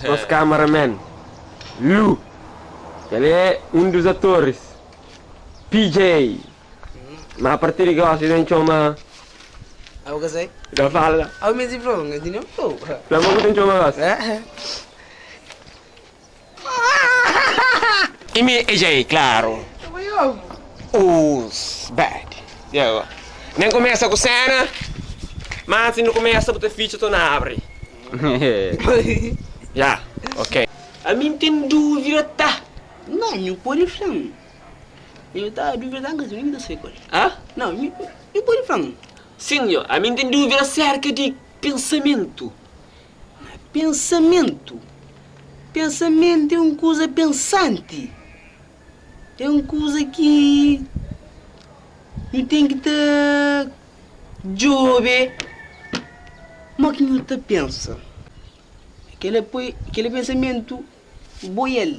Nosso cameraman, Lu. Ele é um dos atores. PJ. Mas a partir de agora, se não chama... Aku kasi, Já fala. aku mesmo falou, nggak tinha tahu. Lama ko din chama gas. Imi EJ, claro. Os bad. Yeah. Nem começa com cena, mas se não começa, você ficha, tu não abre. Já, ok. A mim tem dúvida, tá? Não, eu pode falar. Eu tá dúvida que eu não sei qual. Ah? Não, eu pode falar. Senhor, a mim tem dúvida acerca de pensamento. Pensamento. Pensamento é uma coisa pensante. É uma coisa que eu tenho que te jovem. Mas que eu te pensa. Aquele pensamento boiel.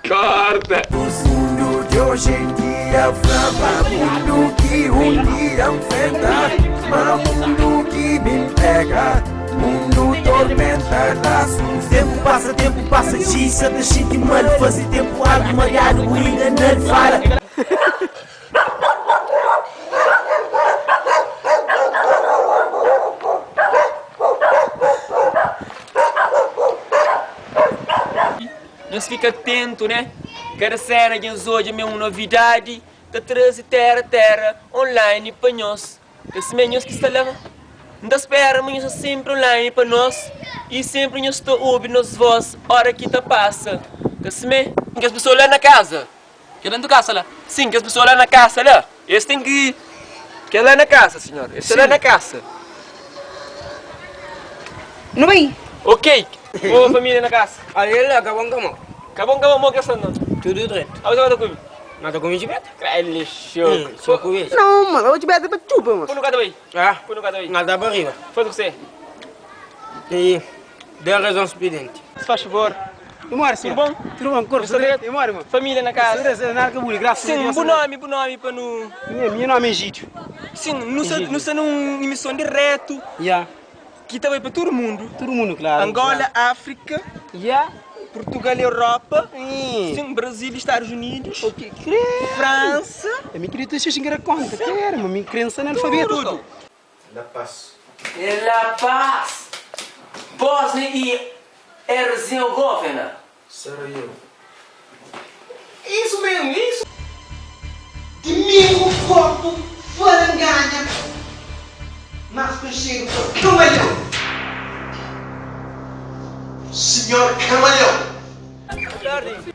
Corta! O mundo de hoje em dia flama, mundo que um dia enfrenta, mas mundo que me pega, mundo tormenta laços. Tempo passa, xisa de xinte mal, fazer tempo algo malhado, ainda não fala. Nós fica atento, né? Cada cena de hoje é uma novidade, que traz terra online para nós. Esse menino que está lá, não espera, mas está sempre online para nós e sempre nós estamos ouvindo as vozes, hora que está passa. Que as pessoas lá na casa, que dentro da casa lá, sim, que as pessoas lá na casa lá, eles têm que é lá na casa, senhor, eles lá na casa. Não vai? Ok, boa família na casa. Ali lá, acabou como? Acabou mo que não? Tudo direito. A você vai comigo? Mas tô com isso, Beto? Ele show. Só com isso. Não, mano, eu vou te beber para chupa, mano. Põe no cada aí. Põe no cada aí. Nada para arriba. Faz o que você. E dê a razão expediente. Se faz favor. Demora, senhor. Tudo bom? Tudo bom, corpo. Demora, mano. Família na casa. Narca bullying, graças a Deus. Sim, bom nome para no... Meu nome é Egídio. Sim, não está numa emissão direto. Já. Que também para todo mundo. Todo mundo, claro. Angola, África. Já. Portugal e Europa. Sim, Brasil e Estados Unidos. O que creio? França. Eu me queria ter xingar conta. Quero, mas minha crença é analfabeto. Tudo. La Paz. É La Paz. Bósnia e Herzegovina. Sarajevo. Isso mesmo, isso. Domingo Porto, Faranganha. Mas que chego para Camalhão. Senhor Camalhão.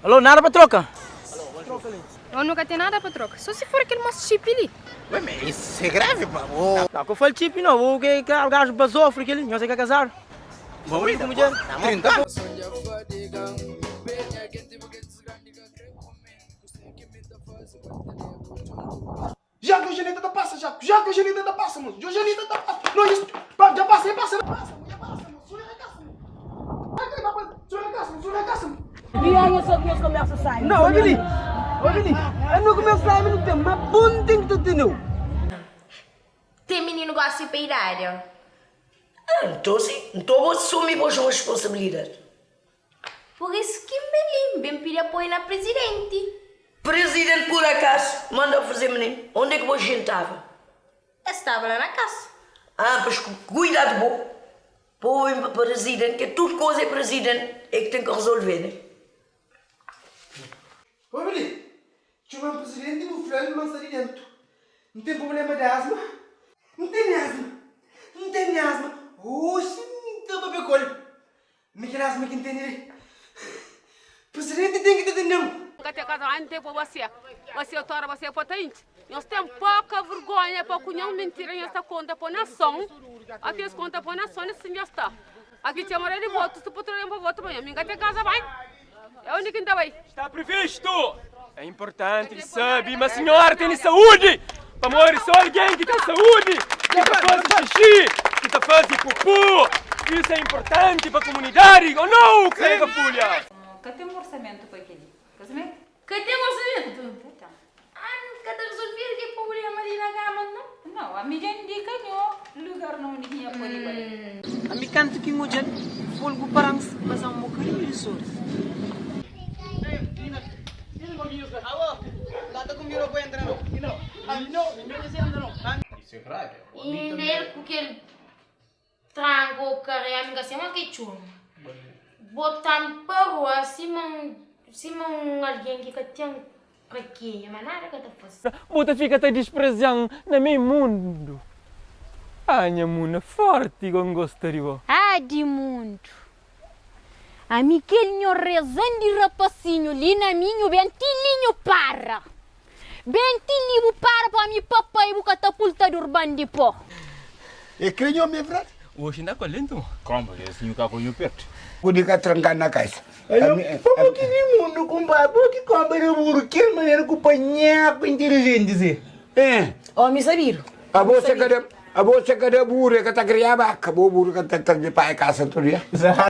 Alô, nada para troca? Eu nunca tenho nada para troca. Só se for aquele moço chip ali. Ué, mas isso é grave, pá. Não, que eu falo chip não. O que o gajo basou, aquele. Não sei que é casar. Vamos ir com mulher. 30 anos. Já que o Janita tá passa, já que o Janita tá passa, mano. O Janita tá passa. Não, isso. Já passei, passa, mano. Sua na casa, mano. Sua na casa, mano. E aí eu só que nós começamos a sair. Não, Olha ali. Eu não começo a sair no tempo, mas bom tem que tu ter não. Tem menino gosta de ir para ir área. Então sim, então vou assumir a sua responsabilidade. Por isso que me bem pedir apoio na presidente. Presidente, por acaso, manda fazer menino. Onde é que você estava? Eu estava lá na casa. Pois cuidado, bom. Põe para presidente, que tudo coisa é presidente, é que tem que resolver, né? Ô, Billy. Deixa eu ver o presidente e o frango lança ali dentro. Não tem problema de asma? Não tem asma. Não tem asma. Oxe, não tem para ver colho. Não tem asma que entende. Presidente tem que ter não. Até casa não tem para você torna você potente. Nós temos pouca vergonha para cunhar mentira nessa conta para a nação. Aqui as contas para a nação assim já está. Aqui tinha hora de voto, se puder para voto amanhã, minha até casa vai. É onde que está vai? Está previsto. É importante, sabe, mas senhora tem saúde. Para morrer só alguém que tem saúde. Que está fazendo xixi, que está fazendo pupu. Isso é importante para a comunidade, ou não, colega Fulha? Cadê um orçamento para aquele casamento? Cadê o orçamento? Cadê resolver que problema ali na cama, não? Não, a minha indica no lugar não ninguém pode ir. A mi canto que ngojan folgo parang basang mo kali resort. E nele porque ele tranca o carro, amiga, assim, uma que chuma. Botando para rua, assim, alguém que tem prequinha, mas nada que tá fazendo. Bota fica te desprezando na meu mundo. A minha mundo é forte com gostaria. Ah, de mundo. A Miquelinho rezando de rapacinho, ali na minha, bentilinho para. Bentilinho para mi papai ibu catapulta de urbano de pó. E creio me frate. Hoje ainda com lento. Como que esse nunca foi o perto? Pudi ka trancar na casa. Como que ni mundo com babu que compra no burro, que maneira que panha inteligente se. Oh, me sabir. A você cadê burro que tá criando vaca, burro que tá de pai casa tudo dia.